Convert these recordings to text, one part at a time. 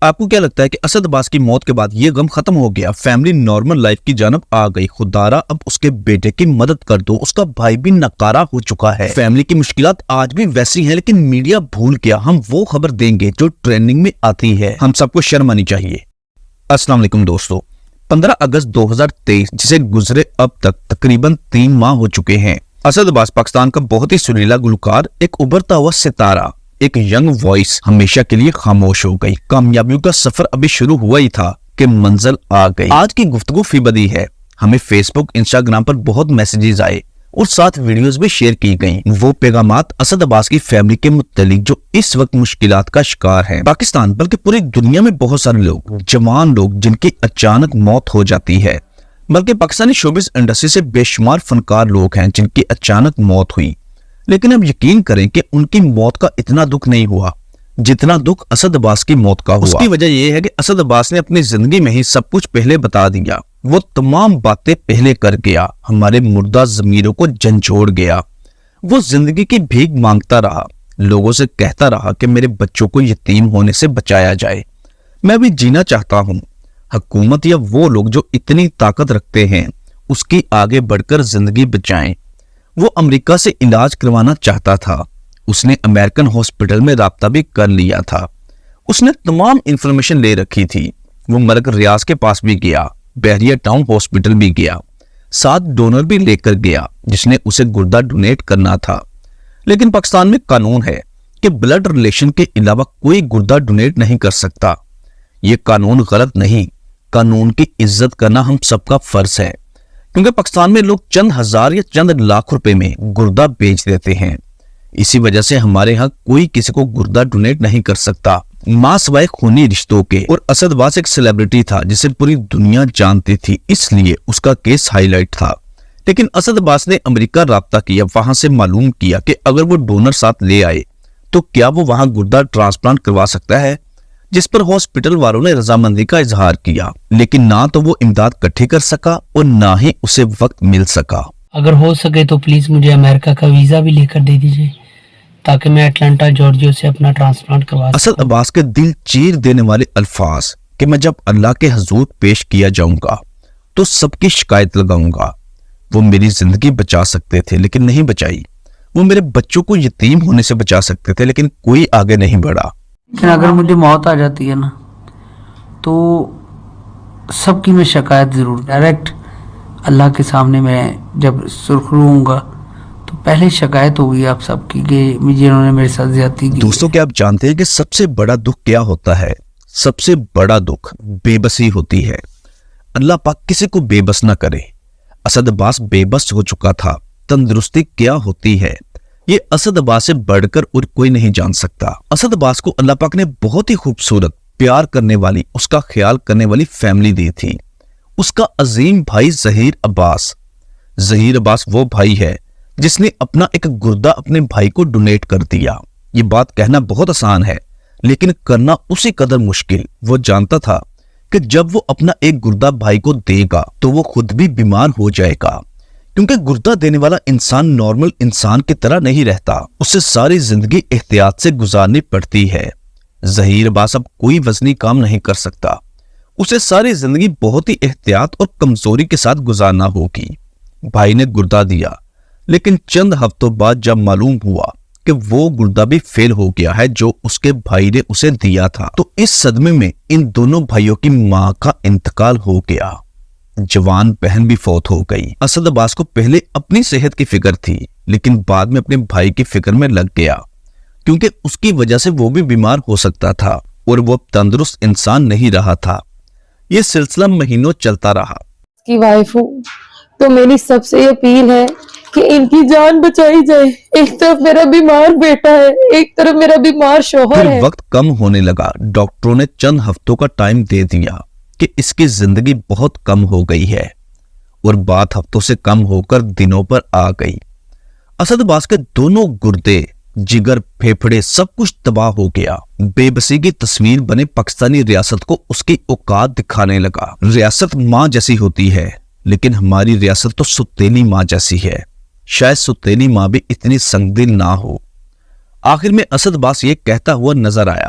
آپ کو کیا لگتا ہے کہ اسد عباس کی موت کے بعد یہ غم ختم ہو گیا، فیملی نارمل لائف کی جانب آ گئی؟ خدارا اب اس کے بیٹے کی مدد کر دو، اس کا بھائی بھی ناکارہ ہو چکا ہے۔ فیملی کی مشکلات آج بھی ویسی ہیں، لیکن میڈیا بھول گیا۔ ہم وہ خبر دیں گے جو ٹرینڈنگ میں آتی ہے، ہم سب کو شرم آنی چاہیے۔ السلام علیکم دوستو، 15 اگست 2023 جسے گزرے اب تک تقریباً 3 ماہ ہو چکے ہیں۔ اسد عباس پاکستان کا بہت ہی سریلا گلوکار، ایک ابھرتا ہوا ستارہ، ایک ینگ وائس ہمیشہ کے لیے خاموش ہو گئی۔ کامیابیوں کا سفر ابھی شروع ہوا ہی تھا کہ منزل آ گئی۔ آج کی گفتگو فی بدی ہے۔ ہمیں فیس بک، انسٹاگرام پر بہت میسیجز آئے اور ساتھ ویڈیوز بھی شیئر کی گئیں۔ وہ پیغامات اسد عباس کی فیملی کے متعلق جو اس وقت مشکلات کا شکار ہیں۔ پاکستان بلکہ پوری دنیا میں بہت سارے لوگ، جوان لوگ جن کی اچانک موت ہو جاتی ہے، بلکہ پاکستانی شوبز انڈسٹری سے بے شمار فنکار لوگ ہیں جن کی اچانک موت ہوئی، لیکن اب یقین کریں کہ ان کی موت کا اتنا دکھ نہیں ہوا جتنا دکھ اسد عباس کی موت کا ہوا۔ اس کی وجہ یہ ہے کہ اسد عباس نے اپنی زندگی میں ہی سب کچھ پہلے بتا دیا، وہ تمام باتیں پہلے کر گیا، ہمارے مردہ ضمیروں کو جھنجھوڑ گیا۔ وہ زندگی کی بھیک مانگتا رہا، لوگوں سے کہتا رہا کہ میرے بچوں کو یتیم ہونے سے بچایا جائے، میں بھی جینا چاہتا ہوں۔ حکومت یا وہ لوگ جو اتنی طاقت رکھتے ہیں اس کی آگے بڑھ کر زندگی بچائیں۔ وہ امریکہ سے علاج کروانا چاہتا تھا، اس نے امریکن ہاسپٹل میں رابطہ بھی کر لیا تھا، اس نے تمام انفارمیشن لے رکھی تھی۔ وہ ملک ریاض کے پاس بھی گیا، بحریہ ٹاؤن ہاسپٹل بھی گیا، ساتھ ڈونر بھی لے کر گیا جس نے اسے گردہ ڈونیٹ کرنا تھا۔ لیکن پاکستان میں قانون ہے کہ بلڈ ریلیشن کے علاوہ کوئی گردہ ڈونیٹ نہیں کر سکتا۔ یہ قانون غلط نہیں، قانون کی عزت کرنا ہم سب کا فرض ہے، کیونکہ پاکستان میں لوگ چند ہزار یا چند لاکھ روپے میں گردہ بیچ دیتے ہیں۔ اسی وجہ سے ہمارے ہاں کوئی کسی کو گردہ ڈونیٹ نہیں کر سکتا، ماں سوائے خونی رشتوں کے۔ اور اسد عباس ایک سیلیبریٹی تھا جسے پوری دنیا جانتی تھی، اس لیے اس کا کیس ہائی لائٹ تھا۔ لیکن اسد عباس نے امریکہ رابطہ کیا، وہاں سے معلوم کیا کہ اگر وہ ڈونر ساتھ لے آئے تو کیا وہ وہاں گردہ ٹرانسپلانٹ کروا سکتا ہے، جس پر ہاسپٹل والوں نے رضامندی کا اظہار کیا۔ لیکن نہ تو وہ امداد اکٹھی کر سکا اور نہ ہی اسے وقت مل سکا۔ اگر ہو سکے تو پلیز مجھے امریکہ کا ویزا بھی لے کر دے دیجئے تاکہ میں اٹلانٹا جارجیا سے اپنا ٹرانسپلانٹ کروا سکوں۔ اسد عباس کے دل چیر دینے والے الفاظ کہ میں جب اللہ کے حضور پیش کیا جاؤں گا تو سب کی شکایت لگاؤں گا۔ وہ میری زندگی بچا سکتے تھے لیکن نہیں بچائی، وہ میرے بچوں کو یتیم ہونے سے بچا سکتے تھے لیکن کوئی آگے نہیں بڑھا۔ لیکن اگر مجھے موت آ جاتی ہے نا تو سب کی میں شکایت ضرور ڈائریکٹ اللہ کے سامنے میں جب سرخرو ہوں گا تو پہلے شکایت ہوگی آپ سب کی کہ جنہوں نے میرے ساتھ زیادتی کی۔ دوستوں کیا آپ جانتے ہیں کہ سب سے بڑا دکھ کیا ہوتا ہے؟ سب سے بڑا دکھ بے بسی ہوتی ہے۔ اللہ پاک کسی کو بے بس نہ کرے۔ اسد عباس بے بس ہو چکا تھا۔ تندرستی کیا ہوتی ہے یہ اسد عباس سے بڑھ کر اور کوئی نہیں جان سکتا۔ اسد عباس کو اللہ پاک نے بہت ہی خوبصورت، پیار کرنے والی، اس کا خیال کرنے والی فیملی دی تھی۔ اس کا عظیم بھائی ظہیر عباس، ظہیر عباس وہ بھائی ہے جس نے اپنا ایک گردہ اپنے بھائی کو ڈونیٹ کر دیا۔ یہ بات کہنا بہت آسان ہے لیکن کرنا اسی قدر مشکل۔ وہ جانتا تھا کہ جب وہ اپنا ایک گردہ بھائی کو دے گا تو وہ خود بھی بیمار ہو جائے گا، کیونکہ گردہ دینے والا انسان نارمل انسان کی طرح نہیں رہتا، اسے ساری زندگی احتیاط سے گزارنی پڑتی ہے۔ ظہیر عباس اب کوئی وزنی کام نہیں کر سکتا، اسے ساری زندگی بہت ہی احتیاط اور کمزوری کے ساتھ گزارنا ہوگی۔ بھائی نے گردہ دیا لیکن چند ہفتوں بعد جب معلوم ہوا کہ وہ گردہ بھی فیل ہو گیا ہے جو اس کے بھائی نے اسے دیا تھا، تو اس صدمے میں ان دونوں بھائیوں کی ماں کا انتقال ہو گیا، جوان بہن بھی فوت ہو گئی۔ اسد عباس کو پہلے اپنی صحت کی فکر تھی لیکن بعد میں اپنے بھائی کی فکر میں لگ گیا، کیونکہ اس کی وجہ سے وہ بھی بیمار ہو سکتا تھا اور وہ اب تندرست انسان نہیں رہا تھا۔ یہ سلسلہ مہینوں چلتا رہا۔ کی وائف ہوں تو میری سب سے اپیل ہے کہ ان کی جان بچائی جائے۔ ایک طرف میرا بیمار بیٹا ہے، ایک طرف میرا بیمار شوہر ہے۔ پھر وقت کم ہونے لگا، ڈاکٹروں نے چند ہفتوں کا ٹائم دے دیا کہ اس کی زندگی بہت کم ہو گئی ہے، اور بات ہفتوں سے کم ہو کر دنوں پر آ گئی۔ اسد عباس کے دونوں گردے، جگر، پھیپھڑے سب کچھ تباہ ہو گیا۔ بے بسی کی تصویر بنے پاکستانی ریاست کو اس کی اوقات دکھانے لگا۔ ریاست ماں جیسی ہوتی ہے لیکن ہماری ریاست تو ستیلی ماں جیسی ہے، شاید ستیلی ماں بھی اتنی سنگ دل نہ ہو۔ آخر میں اسد عباس یہ کہتا ہوا نظر آیا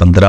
15